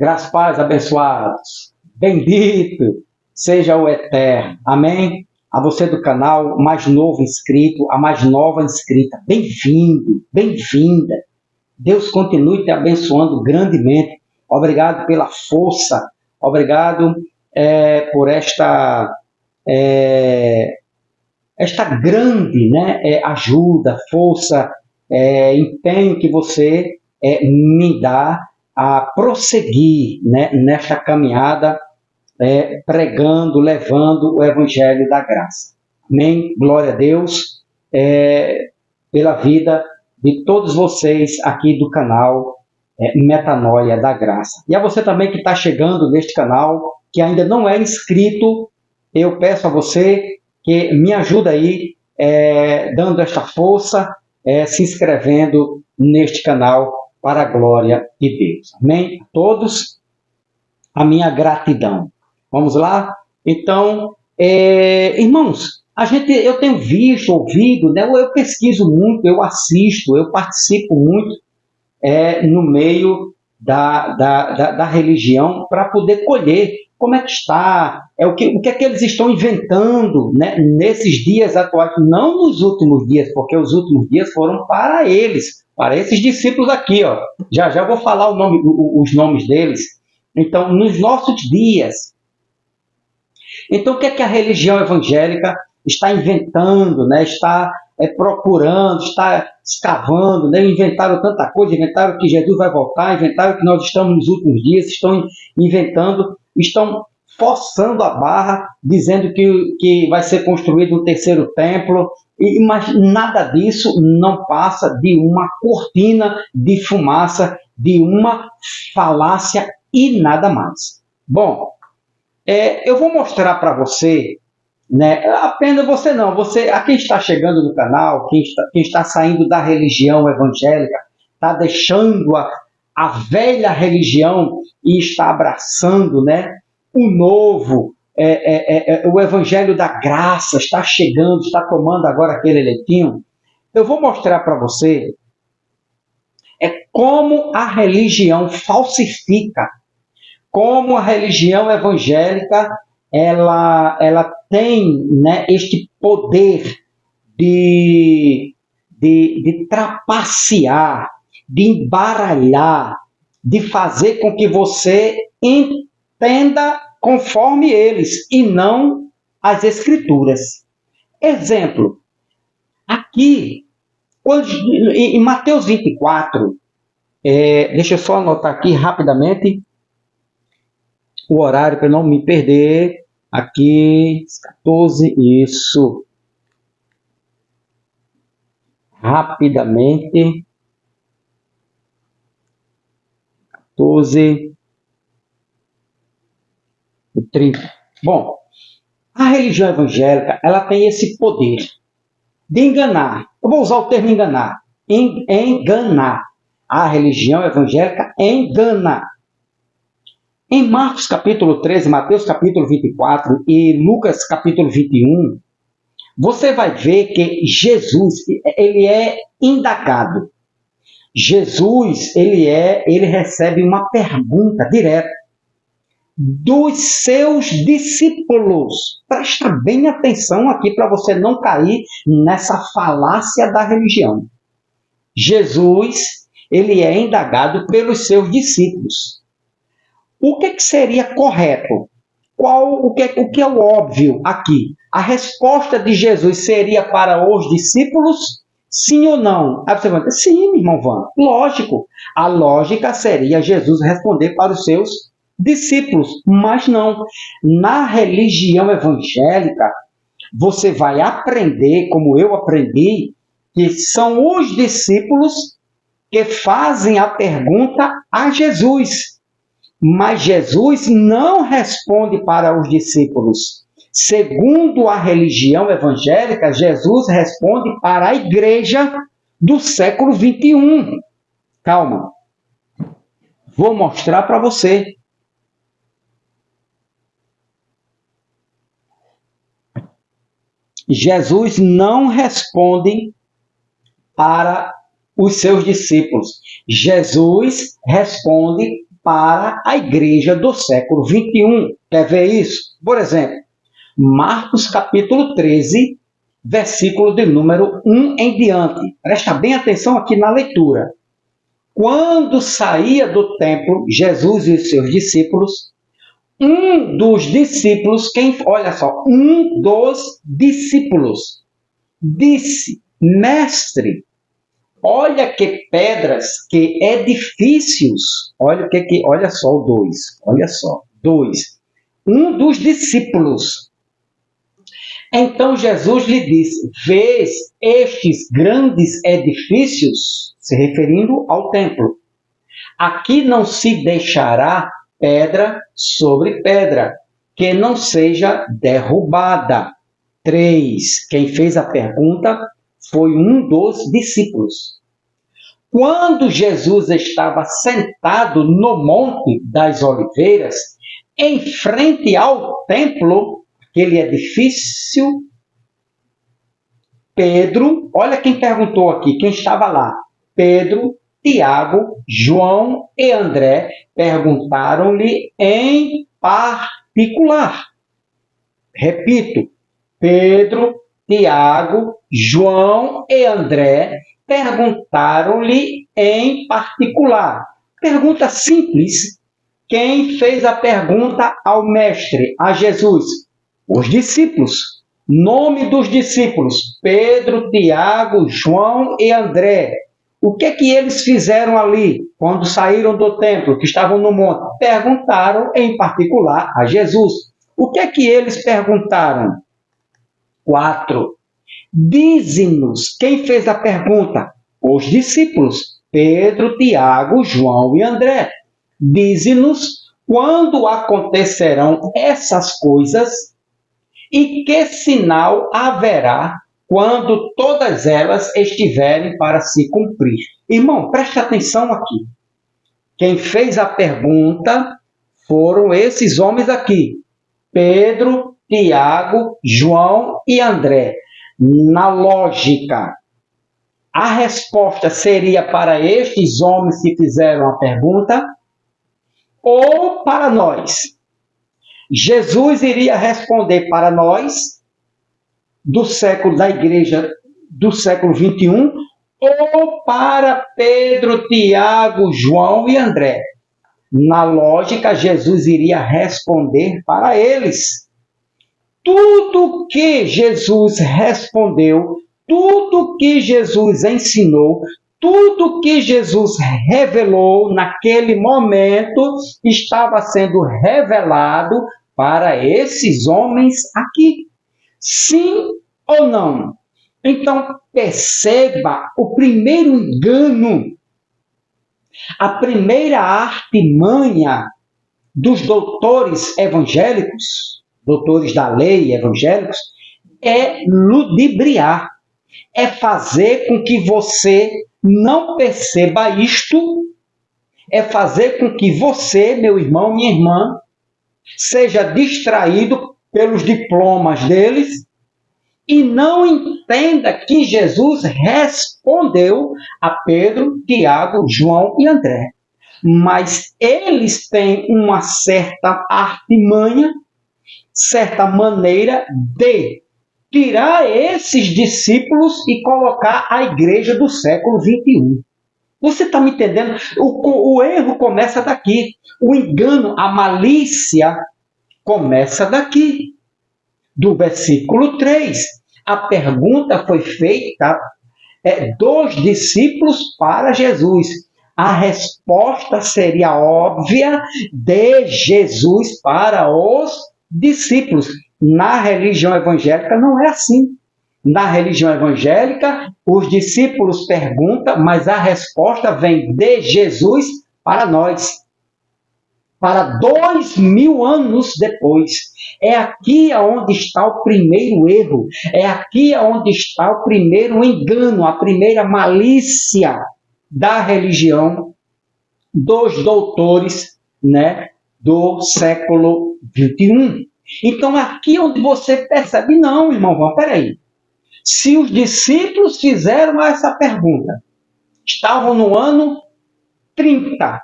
Graças, paz, abençoados. Bendito seja o Eterno. Amém? A você do canal, o mais novo inscrito, a mais nova inscrita. Bem-vindo, bem-vinda. Deus continue te abençoando grandemente. Obrigado pela força. Obrigado por esta grande ajuda, força, empenho que você me dá a prosseguir nesta caminhada, pregando, levando o Evangelho da Graça. Amém? Glória a Deus pela vida de todos vocês aqui do canal Metanoia da Graça. E a você também que está chegando neste canal, que ainda não é inscrito, eu peço a você que me ajude aí, dando esta força, se inscrevendo neste canal para a glória de Deus. Amém? A todos, a minha gratidão. Vamos lá? Então, irmãos, eu tenho visto, ouvido, eu pesquiso muito, eu assisto, eu participo muito no meio da religião para poder colher como é que está, o que é que eles estão inventando nesses dias atuais, não nos últimos dias, porque os últimos dias foram para eles, para esses discípulos aqui, ó. Já vou falar os nomes deles. Então, nos nossos dias. Então, o que é que a religião evangélica está inventando, está procurando, está escavando, inventaram tanta coisa, inventaram que Jesus vai voltar, inventaram que nós estamos nos últimos dias, estão inventando, estão forçando a barra, dizendo que vai ser construído um terceiro templo, mas nada disso não passa de uma cortina de fumaça, de uma falácia e nada mais. Bom, eu vou mostrar para você, apenas você não, a quem está chegando no canal, quem está saindo da religião evangélica, está deixando a velha religião e está abraçando o novo, o evangelho da graça, está chegando, está tomando agora aquele leitinho. Eu vou mostrar para você como a religião falsifica, como a religião evangélica ela tem este poder de trapacear, de embaralhar, de fazer com que você entenda conforme eles e não as Escrituras. Exemplo, aqui, em Mateus 24, deixa eu só anotar aqui rapidamente o horário para não me perder. Aqui, 14, isso. Rapidamente. 14 e 30. Bom, a religião evangélica, ela tem esse poder de enganar. Eu vou usar o termo enganar. Enganar. A religião evangélica engana. Em Marcos capítulo 13, Mateus capítulo 24 e Lucas capítulo 21, você vai ver que Jesus, ele é indagado. Jesus, ele recebe uma pergunta direta dos seus discípulos. Presta bem atenção aqui para você não cair nessa falácia da religião. Jesus, ele é indagado pelos seus discípulos. O que seria correto? O que é o óbvio aqui? A resposta de Jesus seria para os discípulos? Sim ou não? Aí você vai dizer, sim, irmão Van, lógico. A lógica seria Jesus responder para os seus discípulos, mas não. Na religião evangélica, você vai aprender, como eu aprendi, que são os discípulos que fazem a pergunta a Jesus. Mas Jesus não responde para os discípulos. Segundo a religião evangélica, Jesus responde para a igreja do século 21. Calma. Vou mostrar para você. Jesus não responde para os seus discípulos. Jesus responde para a igreja do século XXI. Quer ver isso? Por exemplo, Marcos capítulo 13, versículo de número 1 em diante. Presta bem atenção aqui na leitura. Quando saía do templo, Jesus e os seus discípulos, um dos discípulos disse: Mestre, olha que pedras, que edifícios. Olha só o dois. Um dos discípulos. Então Jesus lhe disse: vês estes grandes edifícios, se referindo ao templo. Aqui não se deixará pedra sobre pedra, que não seja derrubada. 3. Quem fez a pergunta foi um dos discípulos. Quando Jesus estava sentado no Monte das Oliveiras, em frente ao templo, aquele edifício, Pedro, olha quem perguntou aqui, quem estava lá. Pedro, Tiago, João e André perguntaram-lhe em particular. Repito, Pedro, Tiago, João e André perguntaram-lhe em particular. Pergunta simples. Quem fez a pergunta ao mestre, a Jesus? Os discípulos. Nome dos discípulos: Pedro, Tiago, João e André. O que é que eles fizeram ali, quando saíram do templo, que estavam no monte? Perguntaram em particular a Jesus. O que é que eles perguntaram? 4. Dize-nos quem fez a pergunta. Os discípulos, Pedro, Tiago, João e André. Dize-nos quando acontecerão essas coisas e que sinal haverá quando todas elas estiverem para se cumprir. Irmão, preste atenção aqui. Quem fez a pergunta foram esses homens aqui: Pedro, Tiago, João e André. Na lógica, a resposta seria para estes homens que fizeram a pergunta ou para nós? Jesus iria responder para nós, da igreja do século XXI, ou para Pedro, Tiago, João e André? Na lógica, Jesus iria responder para eles. Tudo que Jesus respondeu, tudo que Jesus ensinou, tudo que Jesus revelou naquele momento estava sendo revelado para esses homens aqui. Sim ou não? Então, perceba o primeiro engano, a primeira artimanha dos doutores evangélicos, doutores da lei evangélicos, é ludibriar, é fazer com que você não perceba isto, é fazer com que você, meu irmão, minha irmã, seja distraído pelos diplomas deles e não entenda que Jesus respondeu a Pedro, Tiago, João e André. Mas eles têm uma certa artimanha, certa maneira de tirar esses discípulos e colocar a igreja do século XXI. Você está me entendendo? O erro começa daqui. O engano, a malícia começa daqui. Do versículo 3. A pergunta foi feita dos discípulos para Jesus. A resposta seria óbvia de Jesus para os discípulos. Na religião evangélica não é assim. Na religião evangélica, os discípulos perguntam, mas a resposta vem de Jesus para nós. Para 2000 anos depois. É aqui onde está o primeiro erro. É aqui onde está o primeiro engano, a primeira malícia da religião dos doutores, do século XXI. Então, aqui onde você percebe, não, irmão, peraí. Se os discípulos fizeram essa pergunta, estavam no ano 30,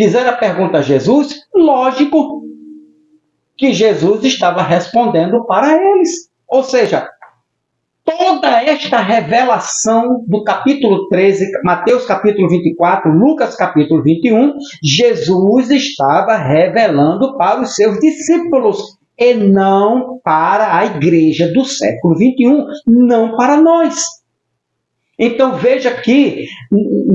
fizeram a pergunta a Jesus, lógico que Jesus estava respondendo para eles. Ou seja, toda esta revelação do capítulo 13, Mateus capítulo 24, Lucas capítulo 21, Jesus estava revelando para os seus discípulos e não para a igreja do século 21, não para nós. Então veja que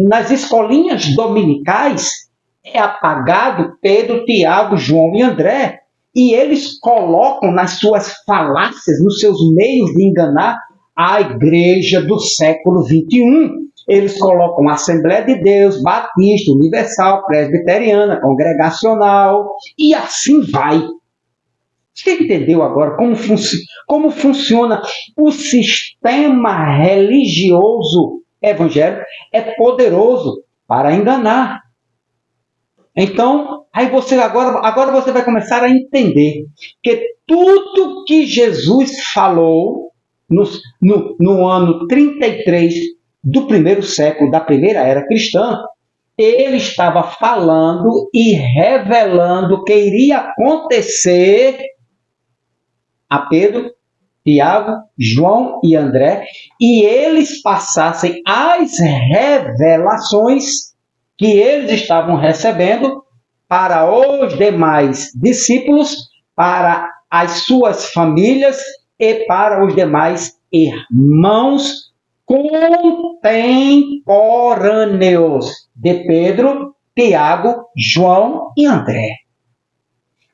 nas escolinhas dominicais é apagado Pedro, Tiago, João e André, e eles colocam nas suas falácias, nos seus meios de enganar, a igreja do século 21. Eles colocam a Assembleia de Deus, Batista, Universal, Presbiteriana, Congregacional, e assim vai. Você entendeu agora como funciona o sistema religioso evangélico? É poderoso para enganar. Então, aí agora você vai começar a entender que tudo que Jesus falou no ano 33 do primeiro século, da primeira era cristã, ele estava falando e revelando que iria acontecer a Pedro, Tiago, João e André, e eles passassem as revelações que eles estavam recebendo para os demais discípulos, para as suas famílias e para os demais irmãos contemporâneos de Pedro, Tiago, João e André.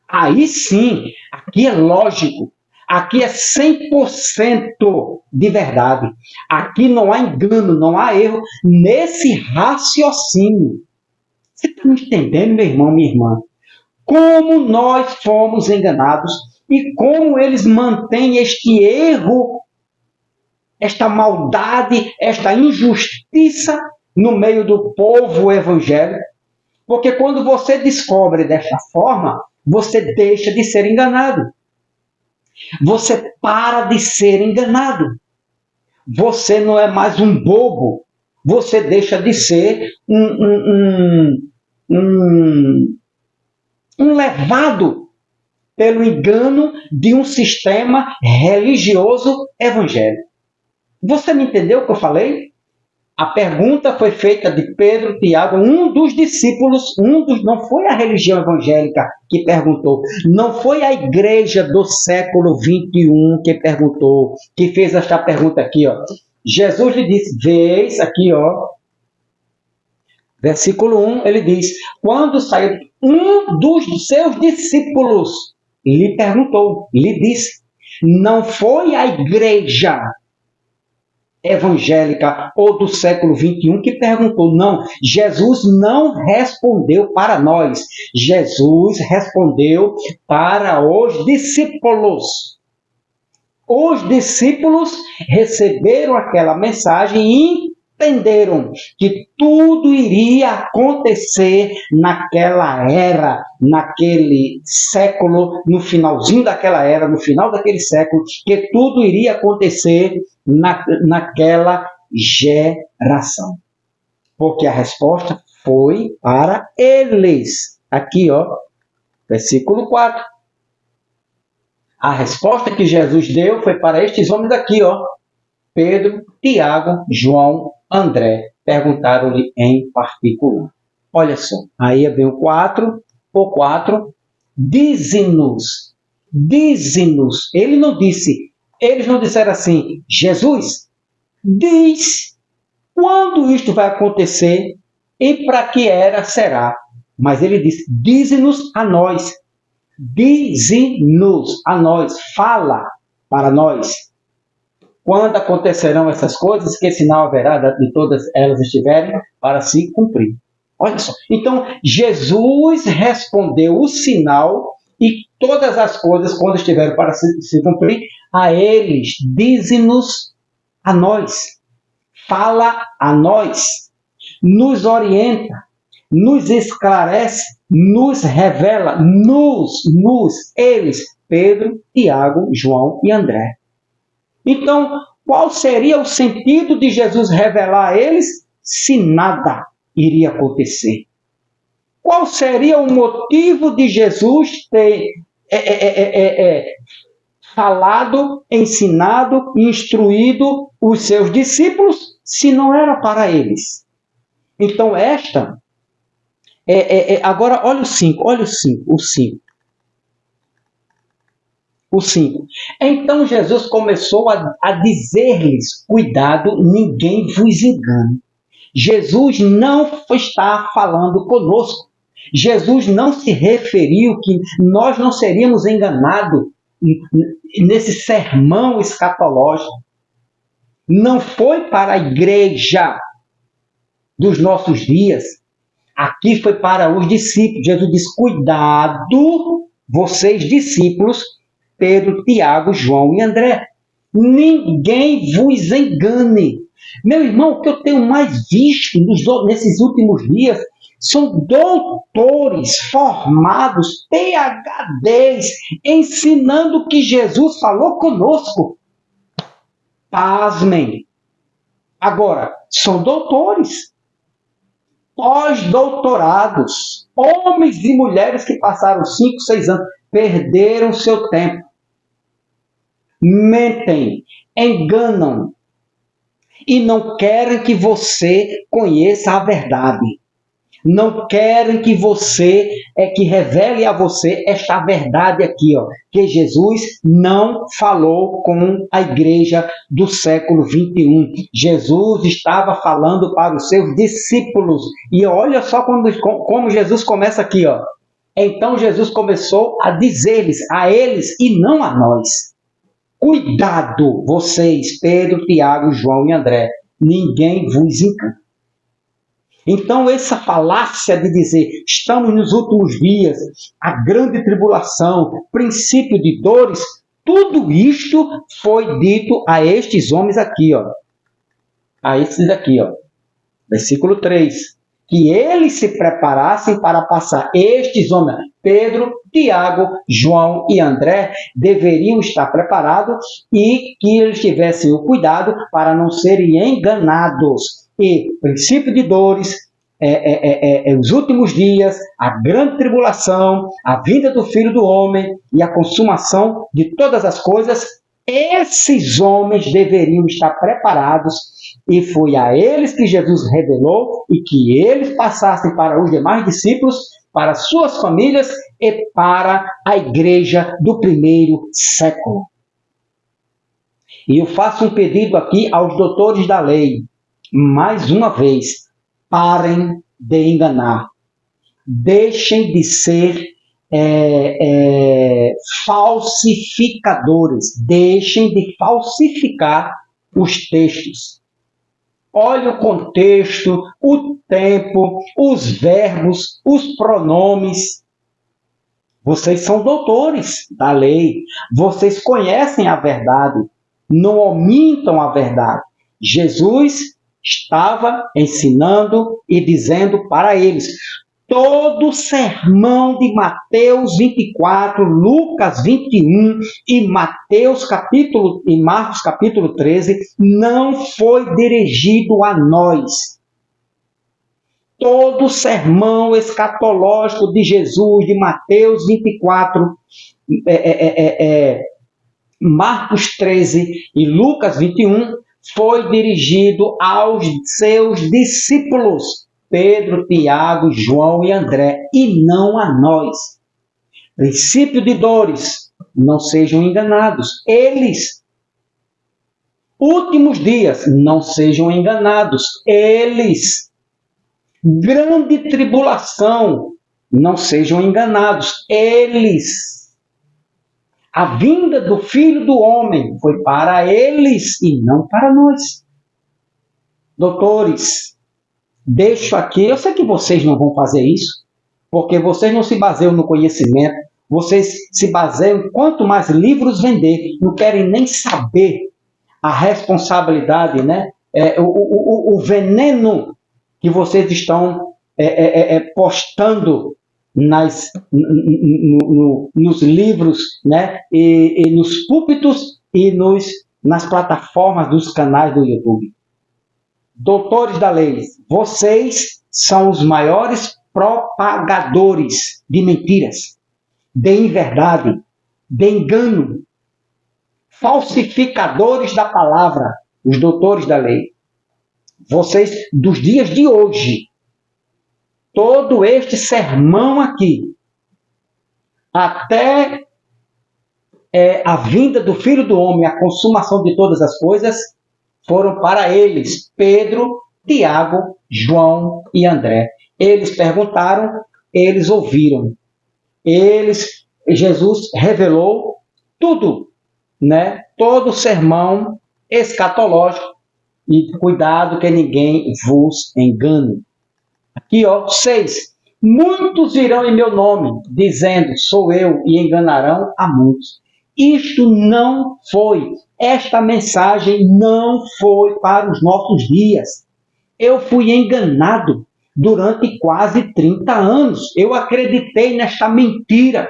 Aí sim, aqui é lógico, aqui é 100% de verdade. Aqui não há engano, não há erro nesse raciocínio. Você está me entendendo, meu irmão, minha irmã? Como nós fomos enganados e como eles mantêm este erro, esta maldade, esta injustiça no meio do povo evangélico. Porque quando você descobre desta forma, você deixa de ser enganado. Você para de ser enganado. Você não é mais um bobo. Você deixa de ser um levado pelo engano de um sistema religioso evangélico. Você me entendeu o que eu falei? A pergunta foi feita de Pedro, Tiago, um dos discípulos, não foi a religião evangélica que perguntou, não foi a igreja do século 21 que perguntou, que fez esta pergunta aqui, ó. Jesus lhe disse, vês aqui, ó, versículo 1, ele diz, quando saiu um dos seus discípulos, lhe perguntou, lhe disse, não foi a igreja evangélica ou do século 21 que perguntou, não, Jesus não respondeu para nós, Jesus respondeu para os discípulos. Os discípulos receberam aquela mensagem e entenderam que tudo iria acontecer naquela era, naquele século, no finalzinho daquela era, no final daquele século, que tudo iria acontecer naquela geração. Porque a resposta foi para eles. Aqui, ó, versículo 4. A resposta que Jesus deu foi para estes homens aqui, ó. Pedro, Tiago, João, André. Perguntaram-lhe em particular. Olha só, aí vem o 4. O 4. Dize-nos. Dize-nos. Eles não disseram assim, Jesus, diz quando isto vai acontecer e para que era será. Mas ele disse, dize-nos a nós. Dize-nos a nós. Fala para nós. Quando acontecerão essas coisas, que sinal haverá de todas elas estiverem para se cumprir. Olha só. Então, Jesus respondeu o sinal e todas as coisas, quando estiverem para se cumprir, a eles. Dize-nos a nós. Fala a nós. Nos orienta. Nos esclarece. Nos revela. Eles. Pedro, Tiago, João e André. Então, qual seria o sentido de Jesus revelar a eles se nada iria acontecer? Qual seria o motivo de Jesus ter falado, ensinado, instruído os seus discípulos, se não era para eles? Então, agora, olha o 5, o 5. Então Jesus começou a dizer-lhes: cuidado, ninguém vos engane. Jesus não está falando conosco. Jesus não se referiu que nós não seríamos enganados nesse sermão escatológico. Não foi para a igreja dos nossos dias. Aqui foi para os discípulos. Jesus diz: cuidado, vocês discípulos, Pedro, Tiago, João e André. Ninguém vos engane. Meu irmão, o que eu tenho mais visto nesses últimos dias são doutores formados, PhDs, ensinando que Jesus falou conosco. Pasmem. Agora, são doutores, pós-doutorados, homens e mulheres que passaram 5, 6 anos, perderam seu tempo. Mentem, enganam e não querem que você conheça a verdade. Não querem que você, que revele a você esta verdade aqui, que Jesus não falou com a igreja do século 21. Jesus estava falando para os seus discípulos. E olha só como Jesus começa aqui, Então Jesus começou a dizer-lhes, a eles e não a nós: cuidado, vocês, Pedro, Tiago, João e André, ninguém vos engane. Então, essa falácia de dizer, estamos nos últimos dias, a grande tribulação, princípio de dores, tudo isto foi dito a estes homens aqui, a esses aqui, versículo 3. Que eles se preparassem para passar. Estes homens, Pedro, Tiago, João e André, deveriam estar preparados e que eles tivessem o cuidado para não serem enganados. E princípio de dores, os últimos dias, a grande tribulação, a vinda do Filho do Homem e a consumação de todas as coisas, esses homens deveriam estar preparados. E foi a eles que Jesus revelou e que eles passassem para os demais discípulos, para suas famílias e para a igreja do primeiro século. E eu faço um pedido aqui aos doutores da lei. Mais uma vez, parem de enganar. Deixem de ser falsificadores. Deixem de falsificar os textos. Olhe o contexto, o tempo, os verbos, os pronomes. Vocês são doutores da lei. Vocês conhecem a verdade. Não omitam a verdade. Jesus estava ensinando e dizendo para eles: todo o sermão de Mateus 24, Lucas 21 e Marcos capítulo 13 não foi dirigido a nós. Todo o sermão escatológico de Jesus, de Mateus 24, Marcos 13 e Lucas 21, foi dirigido aos seus discípulos, Pedro, Tiago, João e André, e não a nós. Princípio de dores, não sejam enganados. Eles. Últimos dias, não sejam enganados. Eles. Grande tribulação, não sejam enganados. Eles. A vinda do Filho do Homem foi para eles e não para nós. Doutores, deixo aqui, eu sei que vocês não vão fazer isso, porque vocês não se baseiam no conhecimento, vocês se baseiam em quanto mais livros vender, não querem nem saber a responsabilidade, o veneno que vocês estão postando nos livros, e nos púlpitos e nas plataformas dos canais do YouTube. Doutores da lei, vocês são os maiores propagadores de mentiras, de inverdade, de engano, falsificadores da palavra, os doutores da lei. Vocês, dos dias de hoje, todo este sermão aqui, até a vinda do Filho do Homem, a consumação de todas as coisas, foram para eles, Pedro, Tiago, João e André. Eles perguntaram, eles ouviram. Jesus revelou tudo, né? Todo o sermão escatológico. E cuidado que ninguém vos engane. Aqui, 6. Muitos virão em meu nome, dizendo, sou eu, e enganarão a muitos. Esta mensagem não foi para os nossos dias. Eu fui enganado durante quase 30 anos. Eu acreditei nesta mentira.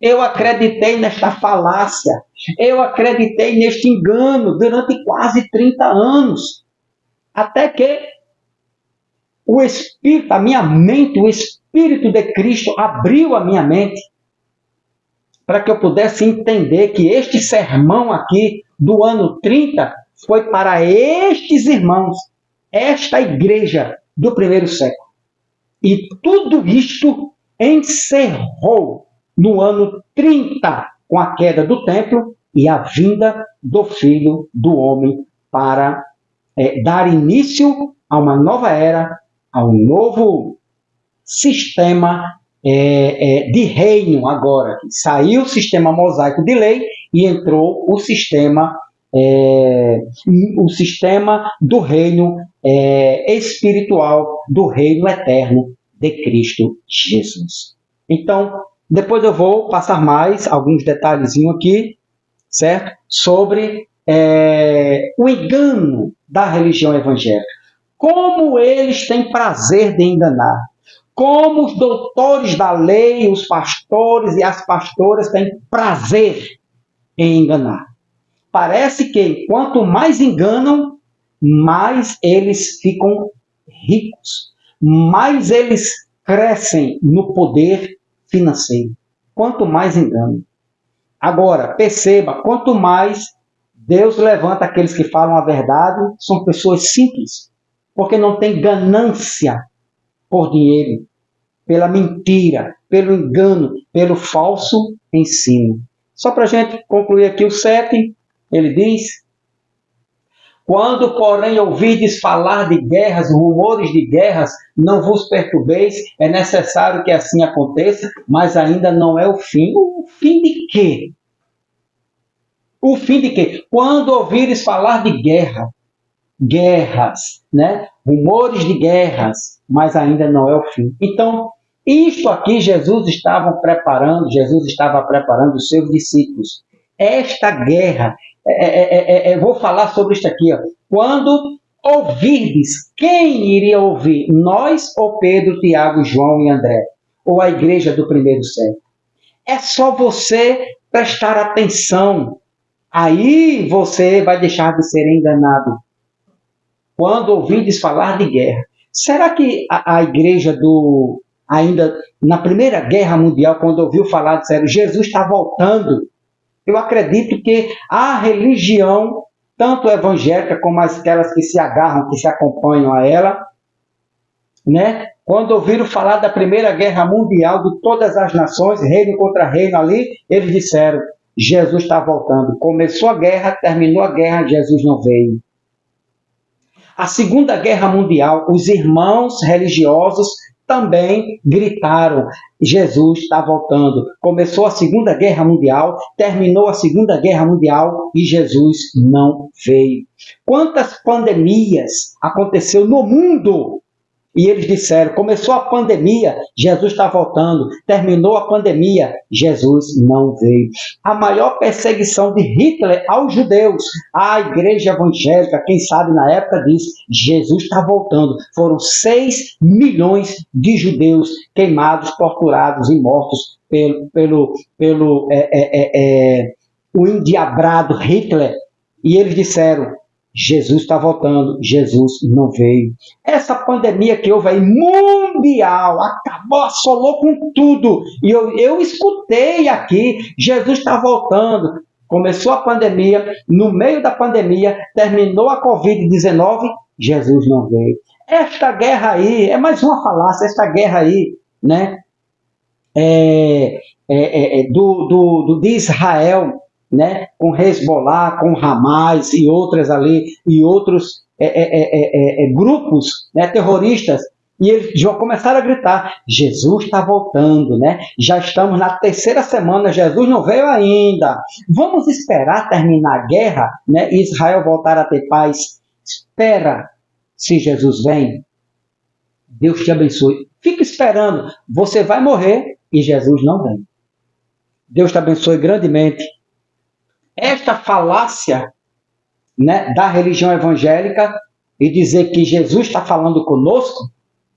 Eu acreditei nesta falácia. Eu acreditei neste engano durante quase 30 anos. Até que o Espírito, a minha mente, o Espírito de Cristo abriu a minha mente para que eu pudesse entender que este sermão aqui do ano 30 foi para estes irmãos, esta igreja do primeiro século. E tudo isto encerrou no ano 30, com a queda do templo e a vinda do Filho do Homem para dar início a uma nova era, a um novo sistema de reino agora. Saiu o sistema mosaico de lei e entrou o sistema do reino espiritual, do reino eterno de Cristo Jesus. Então, depois eu vou passar mais alguns detalhezinhos aqui, certo? Sobre o engano da religião evangélica. Como eles têm prazer de enganar. Como os doutores da lei, os pastores e as pastoras têm prazer em enganar. Parece que quanto mais enganam, mais eles ficam ricos. Mais eles crescem no poder financeiro. Quanto mais enganam. Agora, perceba, quanto mais Deus levanta aqueles que falam a verdade, são pessoas simples. Porque não tem ganância por dinheiro, pela mentira, pelo engano, pelo falso ensino. Só para a gente concluir aqui o 7, ele diz: quando, porém, ouvides falar de guerras, rumores de guerras, não vos perturbeis, é necessário que assim aconteça, mas ainda não é o fim. O fim de quê? O fim de quê? Quando ouvires falar de guerras, né? Rumores de guerras, mas ainda não é o fim. Então, isto aqui Jesus estava preparando os seus discípulos. Esta guerra, vou falar sobre isto aqui. Quando ouvirdes, quem iria ouvir? Nós ou Pedro, Tiago, João e André? Ou a igreja do primeiro século? É só você prestar atenção. Aí você vai deixar de ser enganado. Quando ouvides falar de guerra. Será que a igreja ainda na Primeira Guerra Mundial, quando ouviu falar, disseram, Jesus está voltando? Eu acredito que a religião, tanto evangélica como aquelas que se agarram, que se acompanham a ela, né? Quando ouviram falar da Primeira Guerra Mundial, de todas as nações, reino contra reino ali, eles disseram, Jesus está voltando. Começou a guerra, terminou a guerra, Jesus não veio. A Segunda Guerra Mundial, os irmãos religiosos também gritaram, Jesus está voltando. Começou a Segunda Guerra Mundial, terminou a Segunda Guerra Mundial e Jesus não veio. Quantas pandemias aconteceu no mundo? E eles disseram, começou a pandemia, Jesus está voltando. Terminou a pandemia, Jesus não veio. A maior perseguição de Hitler aos judeus, a igreja evangélica, quem sabe na época disse, Jesus está voltando. Foram 6 milhões de judeus queimados, torturados e mortos pelo o endiabrado Hitler. E eles disseram, Jesus está voltando, Jesus não veio. Essa pandemia que houve aí, mundial, acabou, assolou com tudo. E eu escutei aqui, Jesus está voltando. Começou a pandemia, no meio da pandemia, terminou a Covid-19, Jesus não veio. Esta guerra aí, é mais uma falácia, esta guerra aí, né, de Israel, né, com Hezbollah, com Hamas e outras ali, e outros grupos, né, terroristas, e eles já começaram a gritar, Jesus está voltando, né? Já estamos na terceira semana, Jesus não veio ainda. Vamos esperar terminar a guerra, né? E Israel voltar a ter paz. Espera, se Jesus vem, Deus te abençoe. Fica esperando, você vai morrer e Jesus não vem. Deus te abençoe grandemente. Esta falácia, né, da religião evangélica e dizer que Jesus está falando conosco,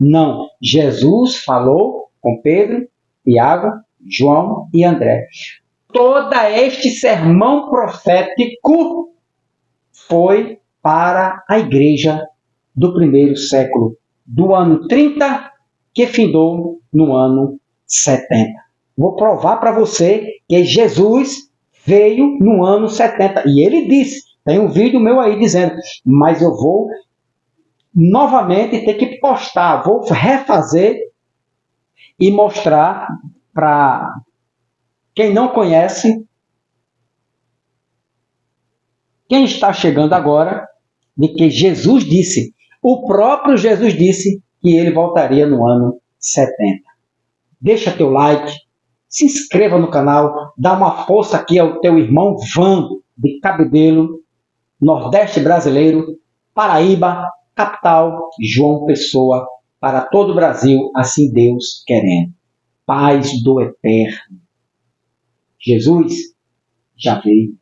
não. Jesus falou com Pedro, Tiago, João e André. Todo este sermão profético foi para a igreja do primeiro século, do ano 30, que findou no ano 70. Vou provar para você que Jesus veio no ano 70. E ele disse, tem um vídeo meu aí dizendo, mas eu vou novamente ter que postar, vou refazer e mostrar para quem não conhece, quem está chegando agora, de que Jesus disse, o próprio Jesus disse que ele voltaria no ano 70. Deixa teu like, se inscreva no canal, dá uma força aqui ao teu irmão Van de Cabedelo, Nordeste brasileiro, Paraíba, capital, João Pessoa, para todo o Brasil, assim Deus querendo. Paz do eterno. Jesus já veio.